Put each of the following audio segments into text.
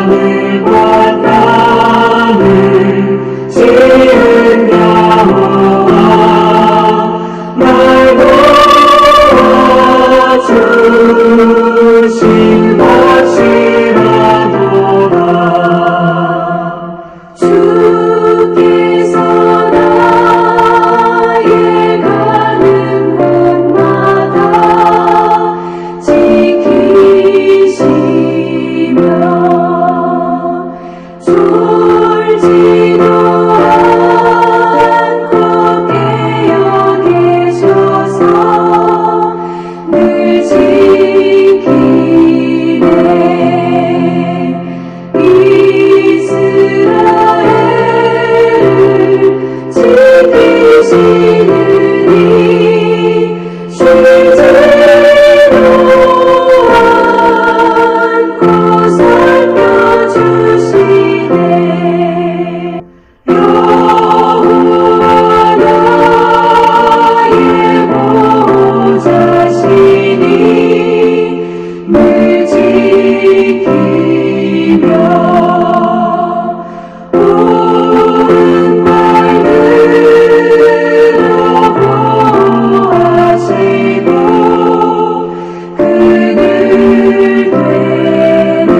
하늘과 땅을 지은 여호와 날 도와주신 것이라도다. 주께서 나의 가는 곳마다 지키시며 졸지도 않고 깨어 계셔서 늘 지키네. 이스라엘을 지키시느니 쉬지도 않고 살펴주시네. 여호와 나의 보호자시니 늘 지키며 온 날들어 보호하시고 그늘 되네.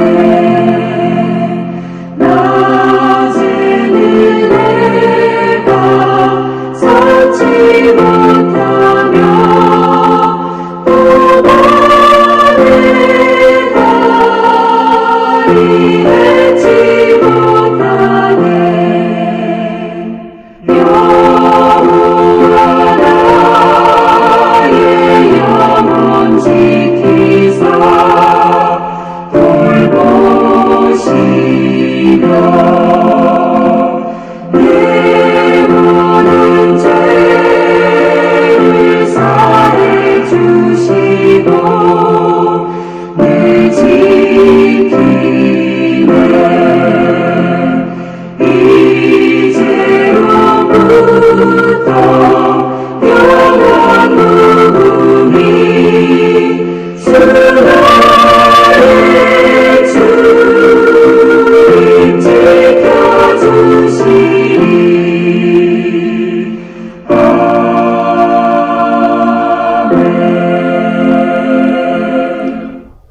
낮에는 내가 참지 못하며 또 밤에 일했지 못하네. 여호와 나의 영혼 지키사 돌보시며 내 모든 죄를 사해 주시고 늘 지키네. 이제로부터 영원 무궁히 주 나의 주님 지켜주시니.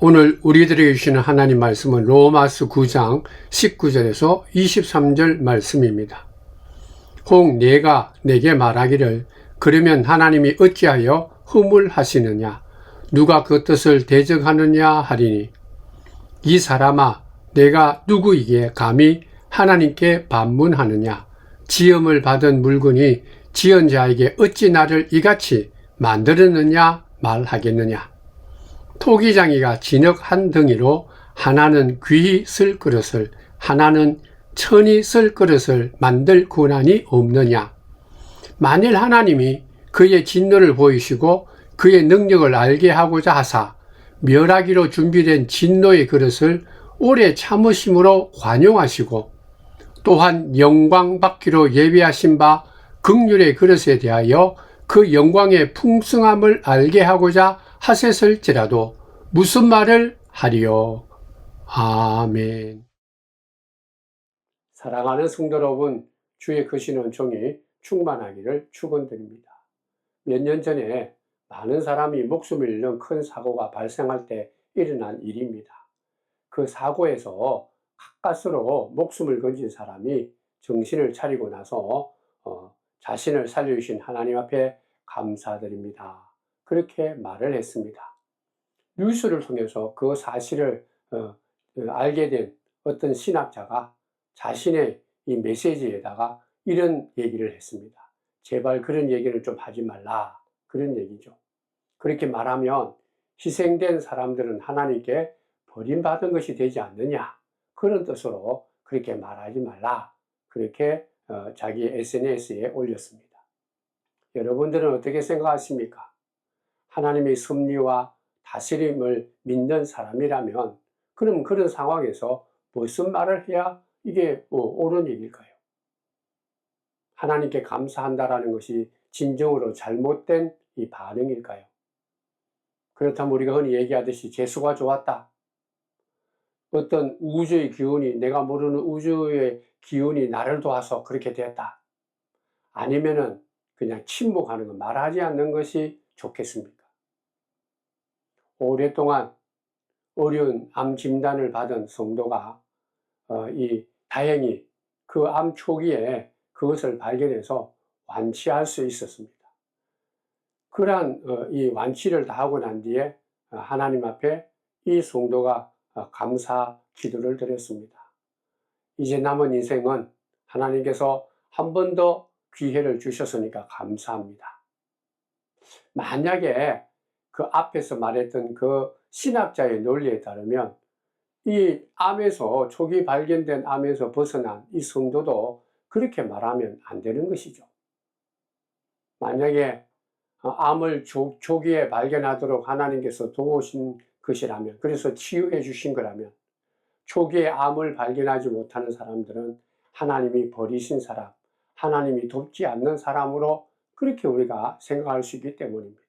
오늘 우리들에게 주시는 하나님 말씀은 로마서 9장 19절에서 23절 말씀입니다. 혹 네가 내게 말하기를 그러면 하나님이 어찌하여 허물하시느냐 누가 그 뜻을 대적하느냐 하리니 이 사람아 내가 누구이기에 감히 하나님께 반문하느냐 지음을 받은 물건이 지은 자에게 어찌 나를 이같이 만들었느냐 말하겠느냐. 토기장이가 진흙 한 덩이로 하나는 귀히 쓸 그릇을 하나는 천히 쓸 그릇을 만들 권한이 없느냐. 만일 하나님이 그의 진노를 보이시고 그의 능력을 알게 하고자 하사 멸하기로 준비된 진노의 그릇을 오래 참으심으로 관용하시고 또한 영광 받기로 예비하신 바 긍휼의 그릇에 대하여 그 영광의 풍성함을 알게 하고자 하셨을지라도 무슨 말을 하리요. 아멘. 사랑하는 성도 여러분, 주의 크신 은총이 충만하기를 축원드립니다. 몇 년 전에 많은 사람이 목숨을 잃는 큰 사고가 발생할 때 일어난 일입니다. 그 사고에서 가까스로 목숨을 건진 사람이 정신을 차리고 나서 자신을 살려주신 하나님 앞에 감사드립니다. 그렇게 말을 했습니다. 뉴스를 통해서 그 사실을 알게 된 어떤 신학자가 자신의 이 메시지에다가 이런 얘기를 했습니다. 제발 그런 얘기를 좀 하지 말라. 그런 얘기죠. 그렇게 말하면 희생된 사람들은 하나님께 버림받은 것이 되지 않느냐. 그런 뜻으로 그렇게 말하지 말라. 그렇게 자기 SNS에 올렸습니다. 여러분들은 어떻게 생각하십니까? 하나님의 섭리와 다스림을 믿는 사람이라면 그럼 그런 상황에서 무슨 말을 해야 이게 옳은 얘기일까요? 하나님께 감사한다라는 것이 진정으로 잘못된 이 반응일까요? 그렇다면 우리가 흔히 얘기하듯이 재수가 좋았다. 어떤 우주의 기운이, 내가 모르는 우주의 기운이 나를 도와서 그렇게 됐다. 아니면은 그냥 침묵하는 거, 말하지 않는 것이 좋겠습니까? 오랫동안 어려운 암 진단을 받은 성도가 다행히 그 암 초기에 그것을 발견해서 완치할 수 있었습니다. 그러한 이 완치를 다 하고 난 뒤에 하나님 앞에 이 성도가 감사 기도를 드렸습니다. 이제 남은 인생은 하나님께서 한 번 더 기회를 주셨으니까 감사합니다. 만약에 그 앞에서 말했던 그 신학자의 논리에 따르면 이 암에서, 초기 발견된 암에서 벗어난 이 성도도 그렇게 말하면 안 되는 것이죠. 만약에 암을 초기에 발견하도록 하나님께서 도우신 것이라면, 그래서 치유해 주신 거라면, 초기에 암을 발견하지 못하는 사람들은 하나님이 버리신 사람, 하나님이 돕지 않는 사람으로 그렇게 우리가 생각할 수 있기 때문입니다.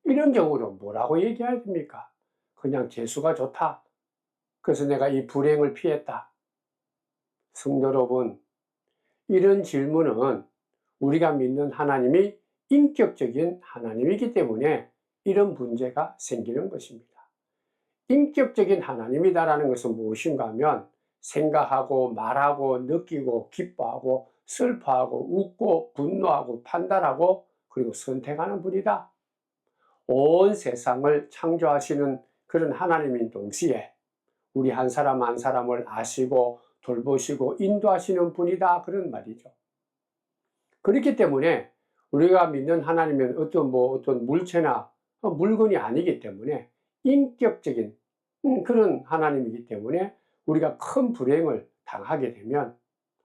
이런 경우는 뭐라고 얘기해야 됩니까? 그냥 재수가 좋다. 그래서 내가 이 불행을 피했다. 성도 여러분, 이런 질문은 우리가 믿는 하나님이 인격적인 하나님이기 때문에 이런 문제가 생기는 것입니다. 인격적인 하나님이다라는 것은 무엇인가 하면 생각하고 말하고 느끼고 기뻐하고 슬퍼하고 웃고 분노하고 판단하고 그리고 선택하는 분이다. 온 세상을 창조하시는 그런 하나님인 동시에 우리 한 사람 한 사람을 아시고 돌보시고 인도하시는 분이다, 그런 말이죠. 그렇기 때문에 우리가 믿는 하나님은 어떤 물체나 물건이 아니기 때문에 인격적인 그런 하나님이기 때문에 우리가 큰 불행을 당하게 되면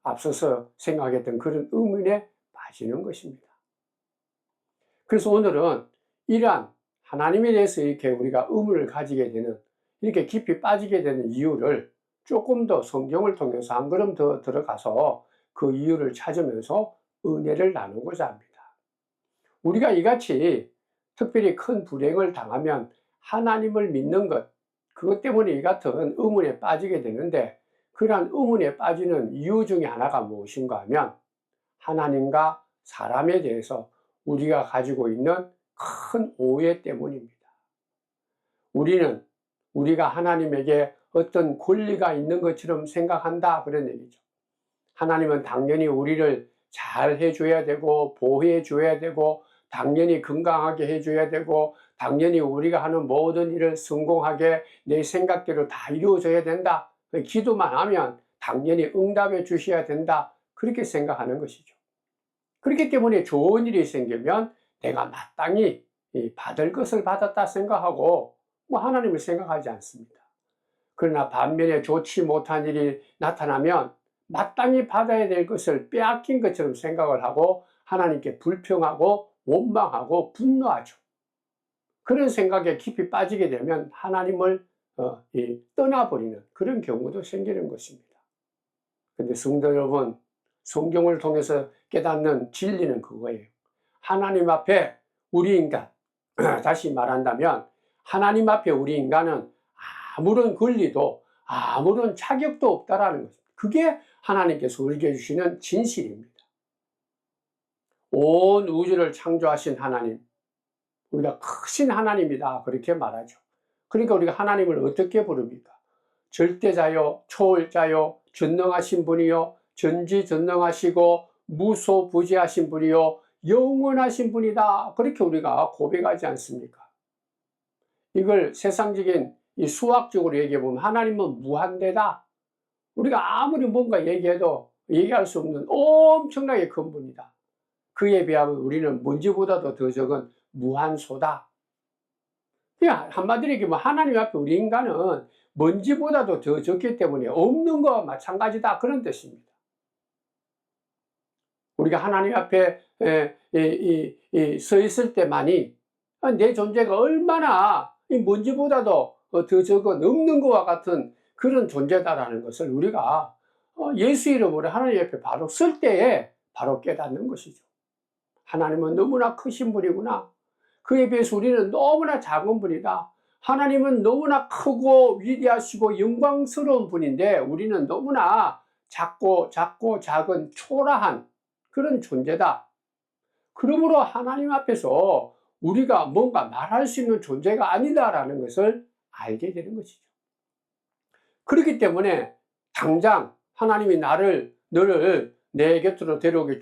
앞서서 생각했던 그런 의문에 빠지는 것입니다. 그래서 오늘은 이러한 하나님에 대해서 이렇게 우리가 의문을 가지게 되는, 이렇게 깊이 빠지게 되는 이유를 조금 더 성경을 통해서 한 걸음 더 들어가서 그 이유를 찾으면서 은혜를 나누고자 합니다. 우리가 이같이 특별히 큰 불행을 당하면 하나님을 믿는 것, 그것 때문에 이 같은 의문에 빠지게 되는데, 그러한 의문에 빠지는 이유 중에 하나가 무엇인가 하면 하나님과 사람에 대해서 우리가 가지고 있는 큰 오해 때문입니다. 우리가 하나님에게 어떤 권리가 있는 것처럼 생각한다, 그런 얘기죠. 하나님은 당연히 우리를 잘 해줘야 되고 보호해 줘야 되고 당연히 건강하게 해줘야 되고 당연히 우리가 하는 모든 일을 성공하게 내 생각대로 다 이루어져야 된다. 기도만 하면 당연히 응답해 주셔야 된다. 그렇게 생각하는 것이죠. 그렇기 때문에 좋은 일이 생기면 내가 마땅히 받을 것을 받았다 생각하고 하나님을 생각하지 않습니다. 그러나 반면에 좋지 못한 일이 나타나면 마땅히 받아야 될 것을 빼앗긴 것처럼 생각을 하고 하나님께 불평하고 원망하고 분노하죠. 그런 생각에 깊이 빠지게 되면 하나님을 떠나버리는 그런 경우도 생기는 것입니다. 그런데 성도 여러분, 성경을 통해서 깨닫는 진리는 그거예요. 하나님 앞에 우리 인간, 다시 말한다면 하나님 앞에 우리 인간은 아무런 권리도 아무런 자격도 없다라는 것입니다. 그게 하나님께서 우리에게 주시는 진실입니다. 온 우주를 창조하신 하나님, 우리가 크신 하나님이다, 그렇게 말하죠. 그러니까 우리가 하나님을 어떻게 부릅니까? 절대자요, 초월자요, 전능하신 분이요, 전지전능하시고 무소부지하신 분이요, 영원하신 분이다, 그렇게 우리가 고백하지 않습니까? 이걸 세상적인 이 수학적으로 얘기해 보면 하나님은 무한대다. 우리가 아무리 뭔가 얘기해도 얘기할 수 없는 엄청나게 큰 분이다. 그에 비하면 우리는 먼지보다도 더 적은 무한소다. 그냥 한마디로 얘기하면 하나님 앞에 우리 인간은 먼지보다도 더 적기 때문에 없는 거와 마찬가지다, 그런 뜻입니다. 우리가 하나님 앞에 서 있을 때만이 내 존재가 얼마나 먼지보다도 더 적은 없는 것과 같은 그런 존재다라는 것을 우리가 예수 이름으로 하나님 앞에 바로 설 때에 바로 깨닫는 것이죠. 하나님은 너무나 크신 분이구나. 그에 비해서 우리는 너무나 작은 분이다. 하나님은 너무나 크고 위대하시고 영광스러운 분인데 우리는 너무나 작고 작은 초라한 그런 존재다. 그러므로 하나님 앞에서 우리가 뭔가 말할 수 있는 존재가 아니다라는 것을 알게 되는 것이죠. 그렇기 때문에 당장 하나님이 너를 내 곁으로 데려오게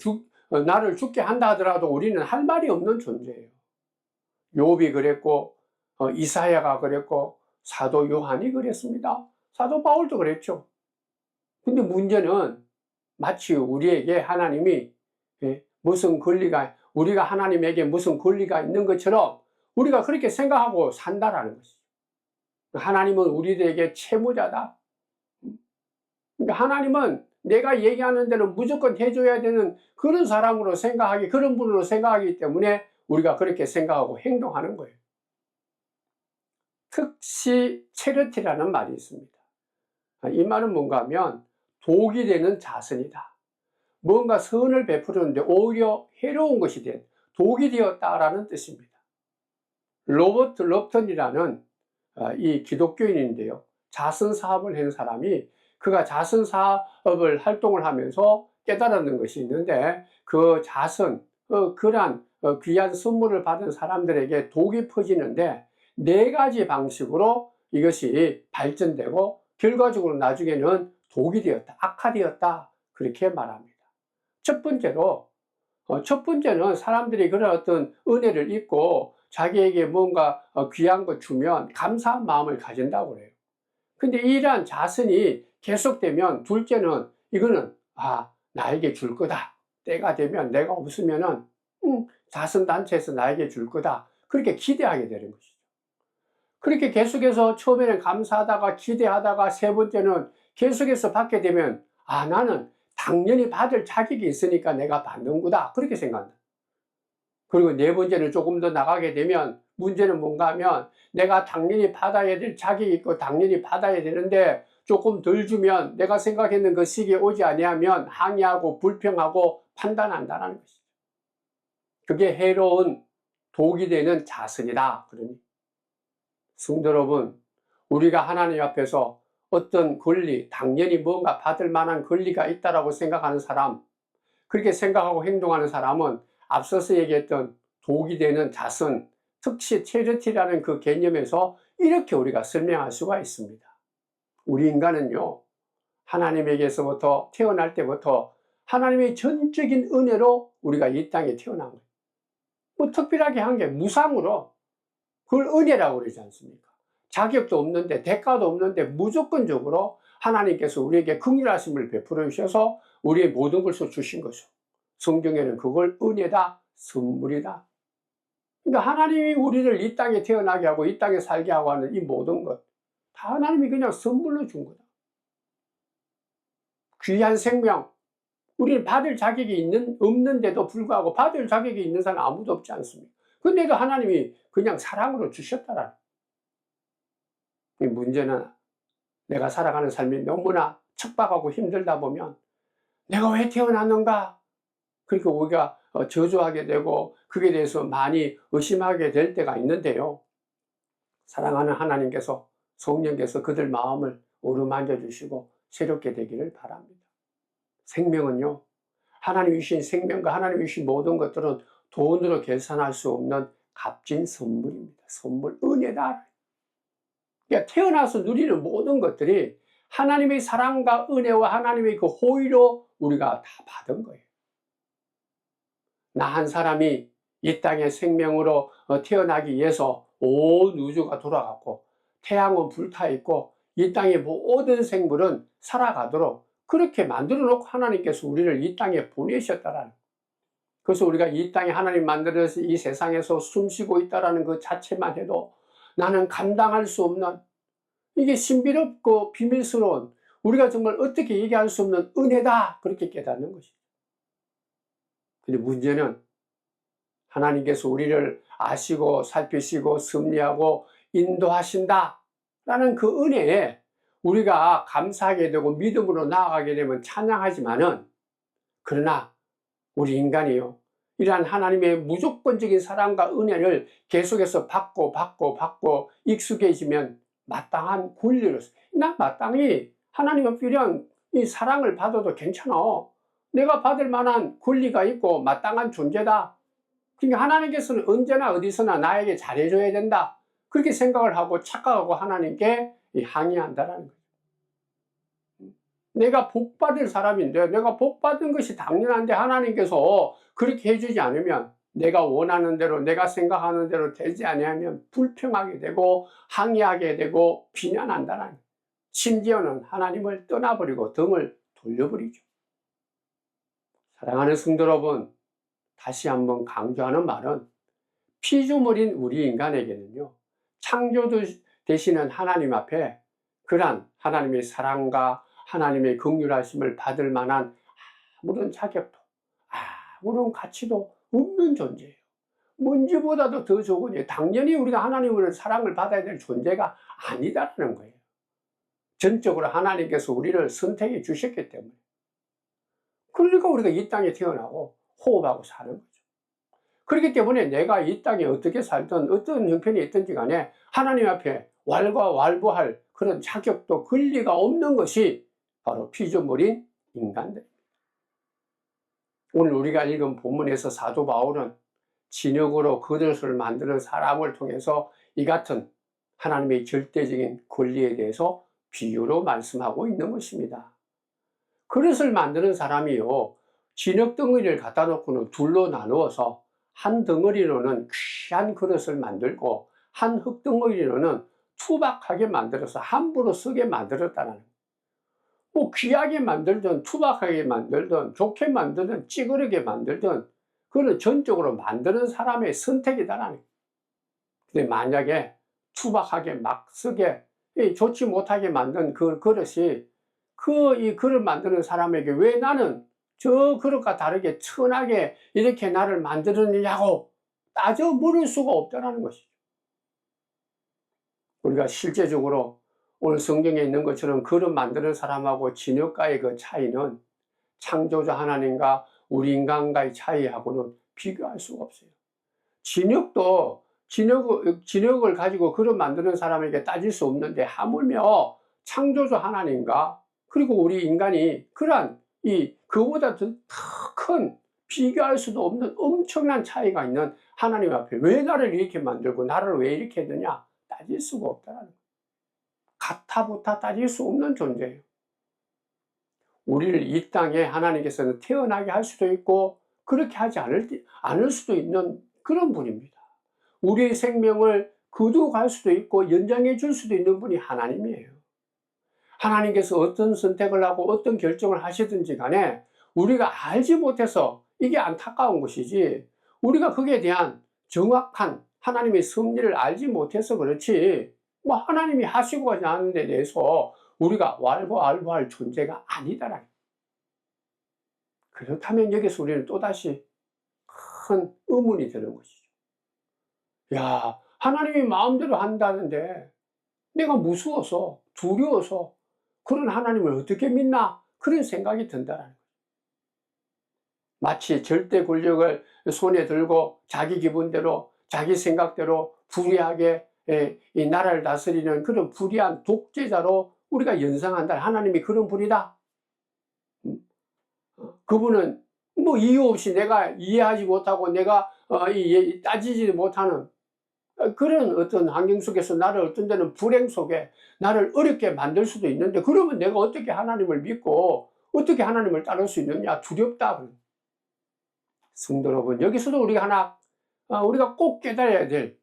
나를 죽게 한다 하더라도 우리는 할 말이 없는 존재예요. 욥이 그랬고 이사야가 그랬고 사도 요한이 그랬습니다. 사도 바울도 그랬죠. 근데 문제는 마치 우리에게 하나님이 무슨 권리가 우리가 하나님에게 무슨 권리가 있는 것처럼 우리가 그렇게 생각하고 산다라는 것이죠. 하나님은 우리들에게 채무자다. 그러니까 하나님은 내가 얘기하는 대로 무조건 해줘야 되는 그런 사람으로 생각하기, 그런 분으로 생각하기 때문에 우리가 그렇게 생각하고 행동하는 거예요. 특시 체르티라는 말이 있습니다. 이 말은 뭔가 하면 독이 되는 자선이다. 뭔가 선을 베푸는데 오히려 해로운 것이 된 독이 되었다라는 뜻입니다. 로버트 럽턴이라는 이 기독교인인데요. 자선 사업을 한 사람이 그가 자선 사업을 활동을 하면서 깨달았는 것이 있는데 그 자선, 그러한 귀한 선물을 받은 사람들에게 독이 퍼지는데 4가지 방식으로 이것이 발전되고 결과적으로 나중에는 독이 되었다, 악화되었다 그렇게 말합니다. 첫 번째는 사람들이 그런 어떤 은혜를 입고 자기에게 뭔가 귀한 거 주면 감사한 마음을 가진다고 그래요. 근데 이러한 자선이 계속되면 둘째는 이거는 나에게 줄 거다. 때가 되면 내가 없으면은 자선단체에서 나에게 줄 거다. 그렇게 기대하게 되는 것이죠. 그렇게 계속해서 처음에는 감사하다가 기대하다가 세 번째는 계속해서 받게 되면 나는 당연히 받을 자격이 있으니까 내가 받는구나 그렇게 생각한다. 그리고 네 번째는 조금 더 나가게 되면 문제는 뭔가 하면 내가 당연히 받아야 될 자격이 있고 당연히 받아야 되는데 조금 덜 주면 내가 생각했는 그 시기에 오지 아니하면 항의하고 불평하고 판단한다는 것이죠. 그게 해로운 독이 되는 자선이다. 그러니 성도 여러분, 우리가 하나님 앞에서 어떤 권리, 당연히 뭔가 받을 만한 권리가 있다라고 생각하는 사람, 그렇게 생각하고 행동하는 사람은 앞서서 얘기했던 독이 되는 자선, 특시 체리티라는 그 개념에서 이렇게 우리가 설명할 수가 있습니다. 우리 인간은요, 하나님에게서부터 태어날 때부터 하나님의 전적인 은혜로 우리가 이 땅에 태어난 거예요. 뭐 특별하게 한 게 무상으로 그걸 은혜라고 그러지 않습니까? 자격도 없는데 대가도 없는데 무조건적으로 하나님께서 우리에게 긍휼하심을 베풀어 주셔서 우리의 모든 것을 주신 거죠. 성경에는 그걸 은혜다, 선물이다. 그러니까 하나님이 우리를 이 땅에 태어나게 하고 이 땅에 살게 하고 하는 이 모든 것 다 하나님이 그냥 선물로 준 거다. 귀한 생명, 우리는 받을 자격이 없는데도 불구하고 받을 자격이 있는 사람 아무도 없지 않습니까? 근데도 하나님이 그냥 사랑으로 주셨다라는. 이 문제는 내가 살아가는 삶이 너무나 척박하고 힘들다 보면 내가 왜 태어났는가? 그러니까 우리가 저주하게 되고 그에 대해서 많이 의심하게 될 때가 있는데요. 사랑하는 하나님께서 성령께서 그들 마음을 어루만져 주시고 새롭게 되기를 바랍니다. 생명은요, 하나님이 주신 생명과 하나님이 주신 모든 것들은 돈으로 계산할 수 없는 값진 선물입니다. 선물, 은혜다. 그러니까 태어나서 누리는 모든 것들이 하나님의 사랑과 은혜와 하나님의 그 호의로 우리가 다 받은 거예요. 나 한 사람이 이 땅에 생명으로 태어나기 위해서 온 우주가 돌아갔고 태양은 불타 있고 이 땅의 모든 생물은 살아가도록 그렇게 만들어 놓고 하나님께서 우리를 이 땅에 보내셨다라는. 그래서 우리가 이 땅에 하나님 만들어서 이 세상에서 숨쉬고 있다라는 그 자체만 해도 나는 감당할 수 없는, 이게 신비롭고 비밀스러운, 우리가 정말 어떻게 얘기할 수 없는 은혜다 그렇게 깨닫는 것이죠. 근데 문제는 하나님께서 우리를 아시고 살피시고 섭리하고 인도하신다라는 그 은혜에 우리가 감사하게 되고 믿음으로 나아가게 되면 찬양하지만은, 그러나 우리 인간이요, 이러한 하나님의 무조건적인 사랑과 은혜를 계속해서 받고 익숙해지면 마땅한 권리로서, 나 마땅히 하나님 앞에 이런 이 사랑을 받아도 괜찮아. 내가 받을 만한 권리가 있고 마땅한 존재다. 그러니까 하나님께서는 언제나 어디서나 나에게 잘해줘야 된다. 그렇게 생각을 하고 착각하고 하나님께 항의한다라는 거죠. 내가 복받을 사람인데, 내가 복받은 것이 당연한데 하나님께서 그렇게 해주지 않으면, 내가 원하는 대로, 내가 생각하는 대로 되지 아니하면 불평하게 되고 항의하게 되고 비난한다는 거예요. 심지어는 하나님을 떠나버리고 등을 돌려버리죠. 사랑하는 성도 여러분, 다시 한번 강조하는 말은, 피조물인 우리 인간에게는요, 창조주 되시는 하나님 앞에 그러한 하나님의 사랑과 하나님의 긍휼하심을 받을 만한 아무런 자격도 아무런 가치도 없는 존재예요. 먼지보다도 더 좋으니 당연히 우리가 하나님의 사랑을 받아야 될 존재가 아니다라는 거예요. 전적으로 하나님께서 우리를 선택해 주셨기 때문에. 그러니까 우리가 이 땅에 태어나고 호흡하고 사는 거죠. 그렇기 때문에 내가 이 땅에 어떻게 살든 어떤 형편이 있든지 간에 하나님 앞에 왈가왈부할 그런 자격도 권리가 없는 것이 바로 피조물인 인간들입니다. 오늘 우리가 읽은 본문에서 사도 바울은 진흙으로 그릇을 만드는 사람을 통해서 이 같은 하나님의 절대적인 권리에 대해서 비유로 말씀하고 있는 것입니다. 그릇을 만드는 사람이요, 진흙 덩어리를 갖다 놓고는 둘로 나누어서 한 덩어리로는 귀한 그릇을 만들고 한 흙 덩어리로는 투박하게 만들어서 함부로 쓰게 만들었다는 거예요. 뭐 귀하게 만들든 투박하게 만들든 좋게 만들든 찌그러게 만들든 그거는 전적으로 만드는 사람의 선택이다라는 거예요. 근데 만약에 투박하게 막 쓰게 좋지 못하게 만든 그 그릇이 이 그릇 만드는 사람에게 왜 나는 저 그릇과 다르게 천하게 이렇게 나를 만들었느냐고 따져 물을 수가 없다는 것이죠. 우리가 실제적으로 오늘 성경에 있는 것처럼 그릇 만드는 사람하고 진흙과의 그 차이는 창조주 하나님과 우리 인간과의 차이하고는 비교할 수가 없어요. 진흙도 진흙을 가지고 그릇 만드는 사람에게 따질 수 없는데, 하물며 창조주 하나님과 그리고 우리 인간이 그러한 그보다 더 큰 비교할 수도 없는 엄청난 차이가 있는 하나님 앞에 왜 나를 이렇게 만들고 나를 왜 이렇게 했느냐 따질 수가 없다는 거예요. 가타부타 따질 수 없는 존재예요. 우리를 이 땅에 하나님께서는 태어나게 할 수도 있고 그렇게 하지 않을 수도 있는 그런 분입니다. 우리의 생명을 거두어갈 수도 있고 연장해 줄 수도 있는 분이 하나님이에요. 하나님께서 어떤 선택을 하고 어떤 결정을 하시든지 간에 우리가 알지 못해서 이게 안타까운 것이지, 우리가 거기에 대한 정확한 하나님의 섭리를 알지 못해서 그렇지, 뭐 하나님이 하시고 하지 않은 데 대해서 우리가 왈가왈부할 존재가 아니다라는. 그렇다면 여기서 우리는 또다시 큰 의문이 드는 것이죠. 야, 하나님이 마음대로 한다는데 내가 무서워서 두려워서 그런 하나님을 어떻게 믿나, 그런 생각이 든다라는 거예요. 마치 절대 권력을 손에 들고 자기 기분대로 자기 생각대로 불의하게 이 나라를 다스리는 그런 불의한 독재자로 우리가 연상한다. 하나님이 그런 분이다. 그분은 뭐 이유 없이 내가 이해하지 못하고 내가 따지지 못하는 그런 어떤 환경 속에서 나를 어떤 데는 불행 속에 나를 어렵게 만들 수도 있는데, 그러면 내가 어떻게 하나님을 믿고 어떻게 하나님을 따를 수 있느냐, 두렵다. 성도 여러분, 여기서도 우리가 우리가 꼭 깨달아야 될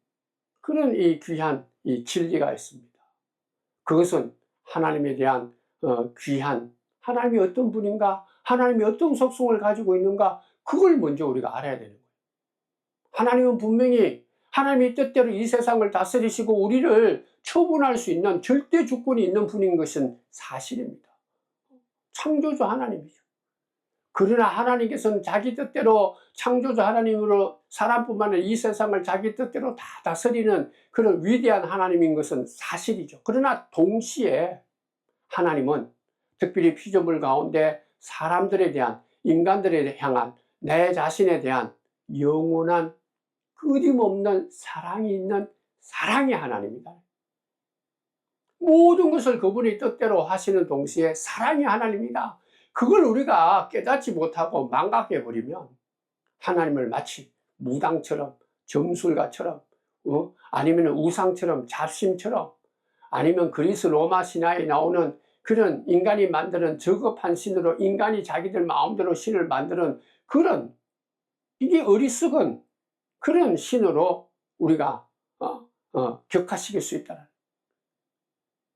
그런 이 귀한 이 진리가 있습니다. 그것은 하나님에 대한 귀한, 하나님이 어떤 분인가, 하나님이 어떤 속성을 가지고 있는가, 그걸 먼저 우리가 알아야 되는 거예요. 하나님은 분명히 하나님의 뜻대로 이 세상을 다스리시고 우리를 처분할 수 있는 절대 주권이 있는 분인 것은 사실입니다. 창조주 하나님이죠. 그러나 하나님께서는 자기 뜻대로 창조주 하나님으로 사람뿐만 아니라 이 세상을 자기 뜻대로 다 다스리는 그런 위대한 하나님인 것은 사실이죠. 그러나 동시에 하나님은 특별히 피조물 가운데 사람들에 대한, 인간들에 향한 내 자신에 대한 영원한 끊임없는 사랑이 있는 사랑의 하나님이다. 모든 것을 그분이 뜻대로 하시는 동시에 사랑의 하나님이다. 그걸 우리가 깨닫지 못하고 망각해버리면 하나님을 마치 무당처럼, 점술가처럼, 아니면 우상처럼, 잡신처럼, 아니면 그리스 로마 신화에 나오는 그런 인간이 만드는 저급한 신으로, 인간이 자기들 마음대로 신을 만드는 그런, 이게 어리석은 그런 신으로 우리가 격화시킬 수 있다는,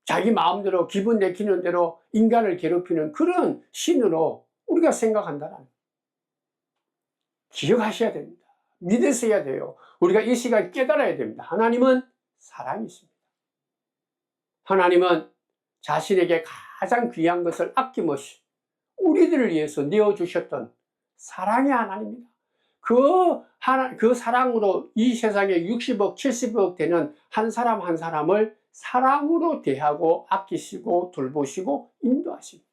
자기 마음대로 기분 내키는 대로 인간을 괴롭히는 그런 신으로 우리가 생각한다는, 기억하셔야 됩니다. 믿으셔야 돼요. 우리가 이 시간 깨달아야 됩니다. 하나님은 사랑이십니다. 하나님은 자신에게 가장 귀한 것을 아낌없이 우리들을 위해서 내어주셨던 사랑의 하나님입니다. 그 사랑으로 이 세상에 60억, 70억 되는 한 사람 한 사람을 사랑으로 대하고 아끼시고 돌보시고 인도하십니다.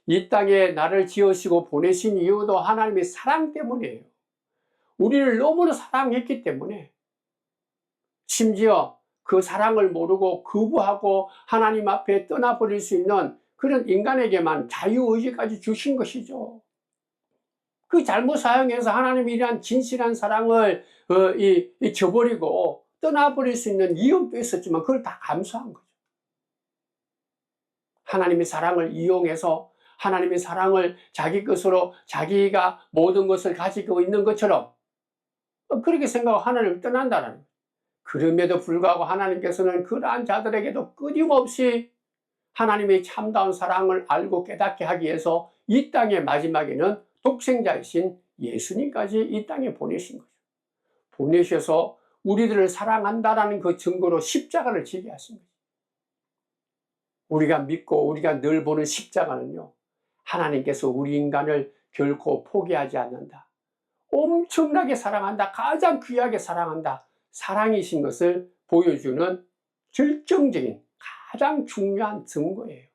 이 땅에 나를 지으시고 보내신 이유도 하나님의 사랑 때문이에요. 우리를 너무나 사랑했기 때문에, 심지어 그 사랑을 모르고 거부하고 하나님 앞에 떠나버릴 수 있는 그런 인간에게만 자유의지까지 주신 것이죠. 그 잘못 사용해서 하나님이 이러한 진실한 사랑을 저버리고 떠나버릴 수 있는 위험도 있었지만 그걸 다 감수한 거죠. 하나님의 사랑을 이용해서 하나님의 사랑을 자기 것으로 자기가 모든 것을 가지고 있는 것처럼 그렇게 생각하고 하나님을 떠난다는 거예요. 그럼에도 불구하고 하나님께서는 그러한 자들에게도 끊임없이 하나님의 참다운 사랑을 알고 깨닫게 하기 위해서 이 땅의 마지막에는 독생자이신 예수님까지 이 땅에 보내신 거죠. 보내셔서 우리들을 사랑한다라는 그 증거로 십자가를 지게 하신 거죠. 우리가 믿고 우리가 늘 보는 십자가는요, 하나님께서 우리 인간을 결코 포기하지 않는다, 엄청나게 사랑한다, 가장 귀하게 사랑한다, 사랑이신 것을 보여주는 결정적인 가장 중요한 증거예요.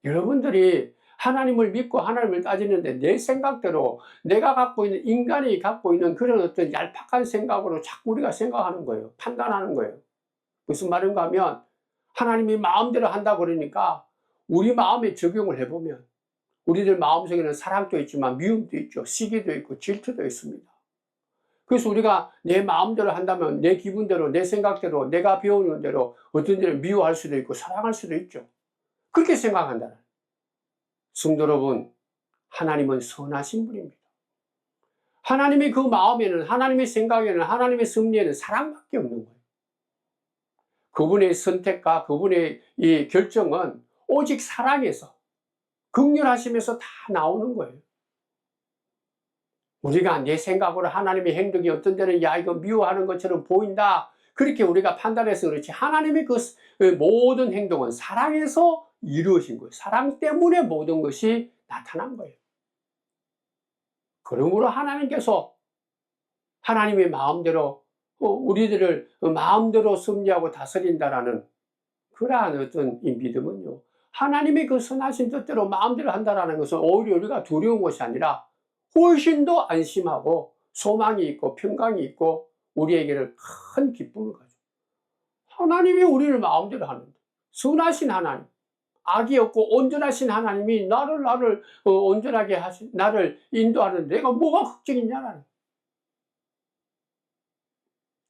여러분들이 하나님을 믿고 하나님을 따지는데 내 생각대로, 내가 갖고 있는, 인간이 갖고 있는 그런 어떤 얄팍한 생각으로 자꾸 우리가 생각하는 거예요. 판단하는 거예요. 무슨 말인가 하면 하나님이 마음대로 한다고 그러니까 우리 마음에 적용을 해보면 우리들 마음속에는 사랑도 있지만 미움도 있죠. 시기도 있고 질투도 있습니다. 그래서 우리가 내 마음대로 한다면 내 기분대로, 내 생각대로, 내가 배우는 대로 어떤 데는 미워할 수도 있고 사랑할 수도 있죠. 그렇게 생각한다는. 성도 여러분, 하나님은 선하신 분입니다. 하나님의 그 마음에는, 하나님의 생각에는, 하나님의 섭리에는 사랑밖에 없는 거예요. 그분의 선택과 그분의 이 결정은 오직 사랑에서, 긍휼하심에서 다 나오는 거예요. 우리가 내 생각으로 하나님의 행동이 어떤 때는 야 이거 미워하는 것처럼 보인다, 그렇게 우리가 판단해서 그렇지, 하나님의 그 모든 행동은 사랑에서 이루어진 거예요. 사랑 때문에 모든 것이 나타난 거예요. 그러므로 하나님께서 하나님의 마음대로 우리들을 마음대로 섭리하고 다스린다라는 그러한 어떤 이 믿음은요, 하나님의 그 선하신 뜻대로 마음대로 한다라는 것은 오히려 우리가 두려운 것이 아니라 훨씬 더 안심하고 소망이 있고 평강이 있고 우리에게는 큰 기쁨을 가져. 하나님이 우리를 마음대로 하는데, 선하신 하나님, 악이 없고 온전하신 하나님이 나를 온전하게 하신, 나를 인도하는데 내가 뭐가 걱정이냐라는.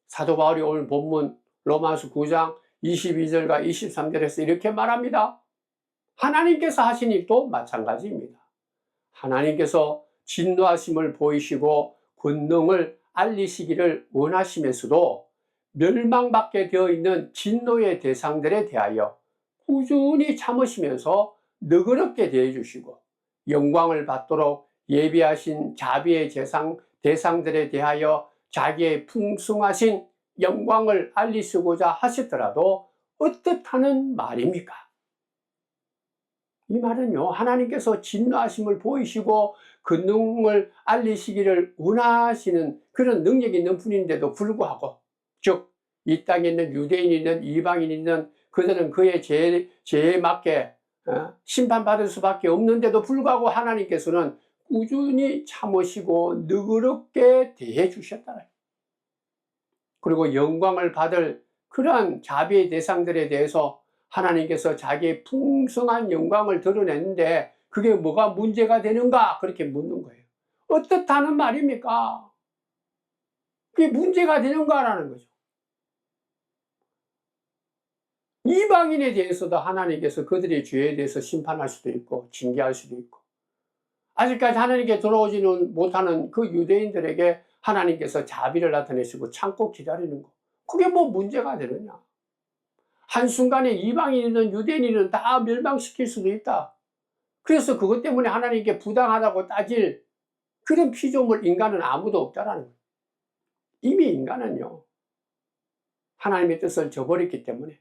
사도 바울이 오늘 본문 로마서 9장 22절과 23절에서 이렇게 말합니다. 하나님께서 하신 일도 마찬가지입니다. 하나님께서 진노하심을 보이시고 권능을 알리시기를 원하시면서도 멸망받게 되어 있는 진노의 대상들에 대하여 꾸준히 참으시면서 너그럽게 대해주시고 영광을 받도록 예비하신 자비의 대상들에 대하여 자기의 풍성하신 영광을 알리시고자 하시더라도 어떻다는 말입니까? 이 말은요, 하나님께서 진노하심을 보이시고 권능을 알리시기를 원하시는 그런 능력이 있는 분인데도 불구하고, 즉 이 땅에 있는 유대인이든 이방인이든 그들은 그의 죄에 맞게 심판받을 수밖에 없는데도 불구하고 하나님께서는 꾸준히 참으시고 너그럽게 대해 주셨다. 그리고 영광을 받을 그러한 자비의 대상들에 대해서 하나님께서 자기의 풍성한 영광을 드러냈는데 그게 뭐가 문제가 되는가? 그렇게 묻는 거예요. 어떻다는 말입니까? 그게 문제가 되는가라는 거죠. 이방인에 대해서도 하나님께서 그들의 죄에 대해서 심판할 수도 있고 징계할 수도 있고, 아직까지 하나님께 돌아오지는 못하는 그 유대인들에게 하나님께서 자비를 나타내시고 참고 기다리는 거, 그게 뭐 문제가 되느냐? 한순간에 이방인이든 유대인이든 다 멸망시킬 수도 있다. 그래서 그것 때문에 하나님께 부당하다고 따질 그런 피조물 인간은 아무도 없다라는 거예요. 이미 인간은요, 하나님의 뜻을 저버렸기 때문에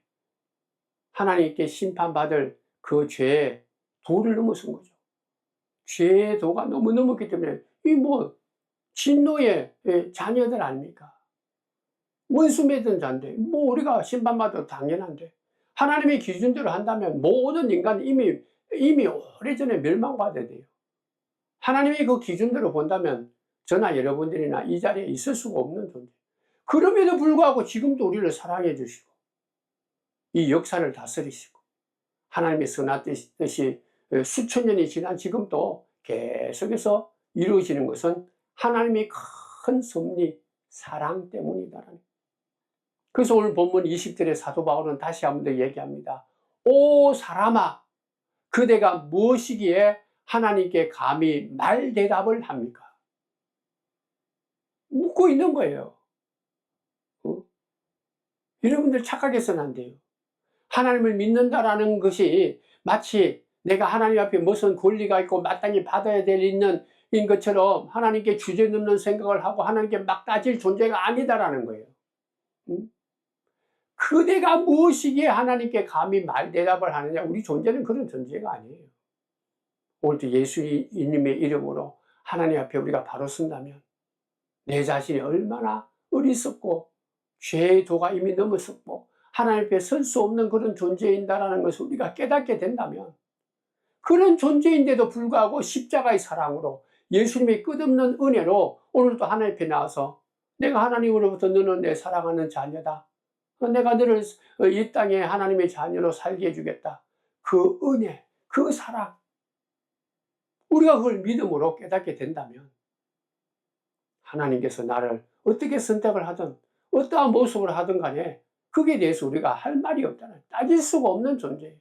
하나님께 심판받을 그 죄의 도를 넘어선 거죠. 죄의 도가 너무 넘었기 때문에 이 뭐 진노의 자녀들 아닙니까? 원수 맺은 자인데 뭐 우리가 심판받아도 당연한데, 하나님의 기준대로 한다면 모든 인간은 이미 오래전에 멸망받아야 돼요. 하나님의 그 기준대로 본다면 저나 여러분들이나 이 자리에 있을 수가 없는 존재. 그럼에도 불구하고 지금도 우리를 사랑해 주시고 이 역사를 다스리시고 하나님의 선한 뜻이 수천 년이 지난 지금도 계속해서 이루어지는 것은 하나님의 큰 섭리, 사랑 때문이다라는. 그래서 오늘 본문 20절의 사도 바울은 다시 한 번 더 얘기합니다. 오 사람아, 그대가 무엇이기에 하나님께 감히 말대답을 합니까? 묻고 있는 거예요. 여러분들 착각해서는 안 돼요. 하나님을 믿는다라는 것이 마치 내가 하나님 앞에 무슨 권리가 있고 마땅히 받아야 될 있는 인 것처럼 하나님께 주저넘는 생각을 하고 하나님께 막 따질 존재가 아니다라는 거예요. 그대가 무엇이기에 하나님께 감히 말대답을 하느냐? 우리 존재는 그런 존재가 아니에요. 오늘도 예수님의 이름으로 하나님 앞에 우리가 바로 선다면 내 자신이 얼마나 어리석고 죄의 도가 이미 넘어섰고 하나님 앞에 설 수 없는 그런 존재인다라는 것을 우리가 깨닫게 된다면, 그런 존재인데도 불구하고 십자가의 사랑으로 예수님의 끝없는 은혜로 오늘도 하나님 앞에 나와서 내가 하나님으로부터 너는 내 사랑하는 자녀다, 내가 너를 이 땅에 하나님의 자녀로 살게 해주겠다, 그 은혜, 그 사랑, 우리가 그걸 믿음으로 깨닫게 된다면 하나님께서 나를 어떻게 선택을 하든 어떠한 모습을 하든 간에 거기에 대해서 우리가 할 말이 없잖아요. 따질 수가 없는 존재예요.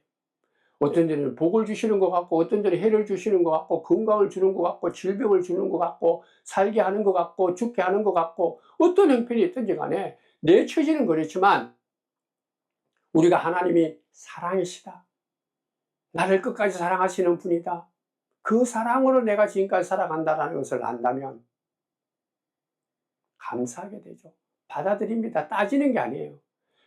어떤 데는 복을 주시는 것 같고 어떤 데는 해를 주시는 것 같고 건강을 주는 것 같고 질병을 주는 것 같고 살게 하는 것 같고 죽게 하는 것 같고 어떤 형편이 있든지 간에 내 처지는 그렇지만 우리가 하나님이 사랑이시다, 나를 끝까지 사랑하시는 분이다, 그 사랑으로 내가 지금까지 살아간다는 것을 안다면 감사하게 되죠. 받아들입니다. 따지는 게 아니에요.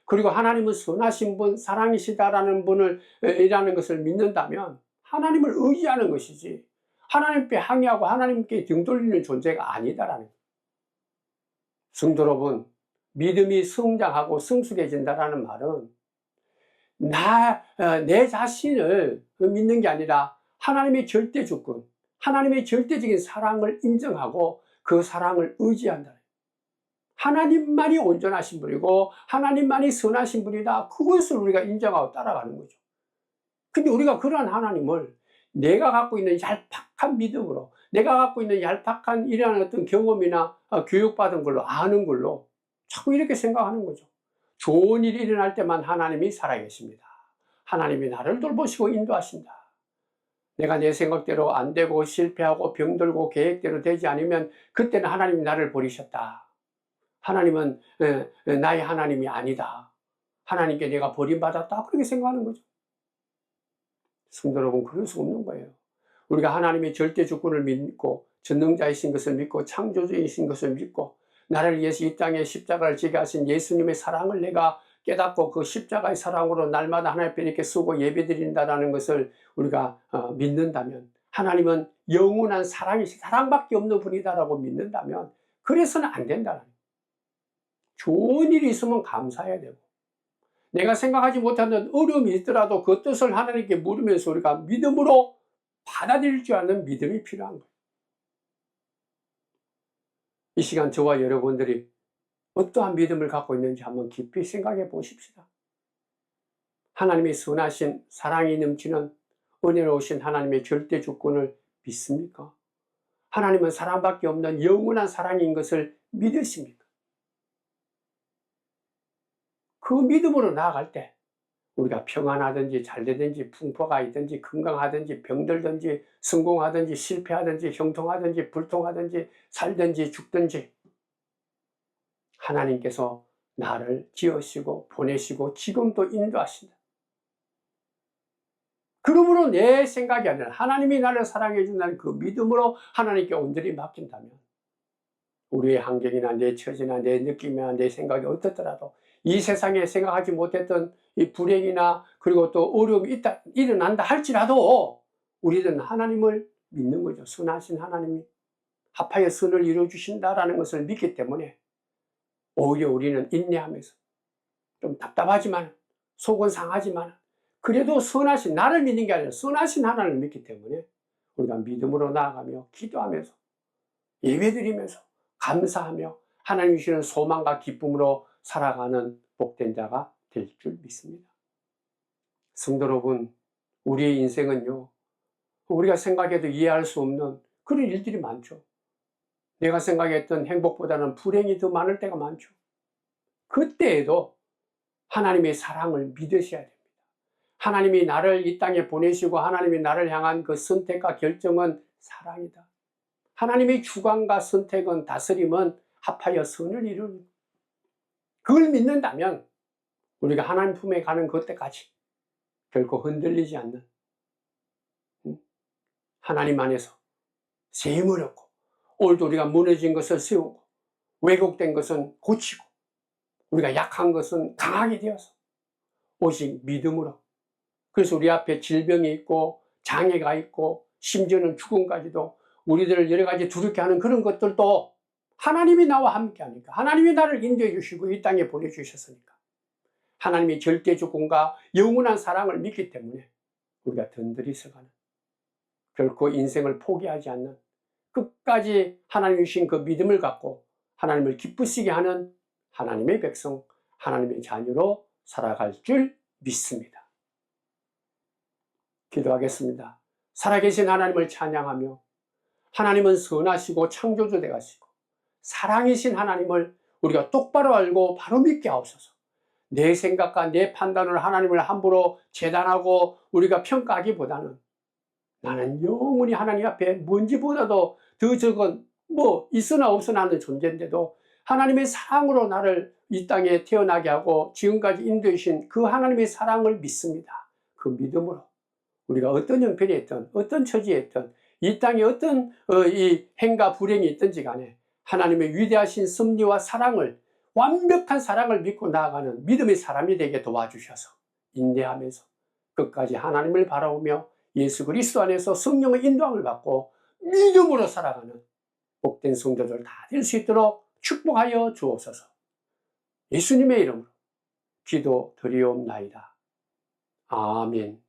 그리고 하나님은 선하신 분, 사랑이시다라는 분을 이라는 것을 믿는다면 하나님을 의지하는 것이지 하나님께 항의하고 하나님께 등 돌리는 존재가 아니다라는 거예요. 성도 여러분, 믿음이 성장하고 성숙해진다라는 말은 내 자신을 믿는 게 아니라 하나님의 절대 주권, 하나님의 절대적인 사랑을 인정하고 그 사랑을 의지한다. 하나님만이 온전하신 분이고 하나님만이 선하신 분이다, 그것을 우리가 인정하고 따라가는 거죠. 근데 우리가 그러한 하나님을 내가 갖고 있는 얄팍한 믿음으로, 내가 갖고 있는 얄팍한 이러한 어떤 경험이나 교육받은 걸로 아는 걸로 자꾸 이렇게 생각하는 거죠. 좋은 일이 일어날 때만 하나님이 살아계십니다. 하나님이 나를 돌보시고 인도하신다. 내가 내 생각대로 안 되고 실패하고 병들고 계획대로 되지 않으면 그때는 하나님이 나를 버리셨다. 하나님은 나의 하나님이 아니다. 하나님께 내가 버림받았다. 그렇게 생각하는 거죠. 성도 여러분, 그럴 수 없는 거예요. 우리가 하나님의 절대 주권을 믿고 전능자이신 것을 믿고 창조주이신 것을 믿고 나를 위해서 이 땅에 십자가를 지게 하신 예수님의 사랑을 내가 깨닫고 그 십자가의 사랑으로 날마다 하나님 앞에 이렇게 쓰고 예배드린다는 것을 우리가 믿는다면, 하나님은 영원한 사랑밖에 없는 분이다라고 믿는다면 그래서는 안 된다는 거예요. 좋은 일이 있으면 감사해야 되고, 내가 생각하지 못하는 어려움이 있더라도 그 뜻을 하나님께 물으면서 우리가 믿음으로 받아들일 줄 아는 믿음이 필요한 거예요. 이 시간 저와 여러분들이 어떠한 믿음을 갖고 있는지 한번 깊이 생각해 보십시다. 하나님의 선하신 사랑이 넘치는 은혜로우신 하나님의 절대 주권을 믿습니까? 하나님은 사랑밖에 없는 영원한 사랑인 것을 믿으십니까? 그 믿음으로 나아갈 때 우리가 평안하든지 잘되든지 풍파가 있든지 건강하든지 병들든지 성공하든지 실패하든지 형통하든지 불통하든지 살든지 죽든지 하나님께서 나를 지으시고 보내시고 지금도 인도하신다. 그러므로 내 생각이 아니라 하나님이 나를 사랑해 준다는 그 믿음으로 하나님께 온전히 맡긴다면 우리의 환경이나 내 처지나 내 느낌이나 내 생각이 어떻더라도 이 세상에 생각하지 못했던 이 불행이나 그리고 또 어려움이 일어난다 할지라도 우리는 하나님을 믿는 거죠. 선하신 하나님이 합하여 선을 이루어주신다라는 것을 믿기 때문에 오히려 우리는 인내하면서 좀 답답하지만 속은 상하지만 그래도 선하신 나를 믿는 게 아니라 선하신 하나님을 믿기 때문에 우리가 믿음으로 나아가며 기도하면서 예배드리면서 감사하며 하나님 주시는 소망과 기쁨으로 살아가는 복된 자가 될 줄 믿습니다. 성도 여러분, 우리의 인생은요, 우리가 생각해도 이해할 수 없는 그런 일들이 많죠. 내가 생각했던 행복보다는 불행이 더 많을 때가 많죠. 그때에도 하나님의 사랑을 믿으셔야 됩니다. 하나님이 나를 이 땅에 보내시고 하나님이 나를 향한 그 선택과 결정은 사랑이다. 하나님의 주관과 선택은 다스림은 합하여 선을 이루는 그걸 믿는다면 우리가 하나님 품에 가는 그때까지 결코 흔들리지 않는 하나님 안에서 세임을 얻고 오늘도 우리가 무너진 것을 세우고 왜곡된 것은 고치고 우리가 약한 것은 강하게 되어서 오직 믿음으로 그래서 우리 앞에 질병이 있고 장애가 있고 심지어는 죽음까지도 우리들을 여러 가지 두렵게 하는 그런 것들도 하나님이 나와 함께 하니까 하나님이 나를 인도해 주시고 이 땅에 보내주셨으니까 하나님의 절대 주권과 영원한 사랑을 믿기 때문에 우리가 든든히 서가는 결코 인생을 포기하지 않는 끝까지 하나님 주신 그 믿음을 갖고 하나님을 기쁘시게 하는 하나님의 백성, 하나님의 자녀로 살아갈 줄 믿습니다. 기도하겠습니다. 살아계신 하나님을 찬양하며 하나님은 선하시고 창조주 되시고 사랑이신 하나님을 우리가 똑바로 알고 바로 믿게 하옵소서. 내 생각과 내 판단을 하나님을 함부로 재단하고 우리가 평가하기보다는 나는 영원히 하나님 앞에 뭔지보다도 더 적은 있으나 없으나 하는 존재인데도 하나님의 사랑으로 나를 이 땅에 태어나게 하고 지금까지 인도해 주신 그 하나님의 사랑을 믿습니다. 그 믿음으로 우리가 어떤 형편에 있든 어떤 처지에 있든 이 땅에 어떤 이 행과 불행이 있든지 간에 하나님의 위대하신 섭리와 사랑을 완벽한 사랑을 믿고 나아가는 믿음의 사람이 되게 도와주셔서 인내하면서 끝까지 하나님을 바라보며 예수 그리스도 안에서 성령의 인도함을 받고 믿음으로 살아가는 복된 성도들 다 될 수 있도록 축복하여 주옵소서. 예수님의 이름으로 기도드리옵나이다. 아멘.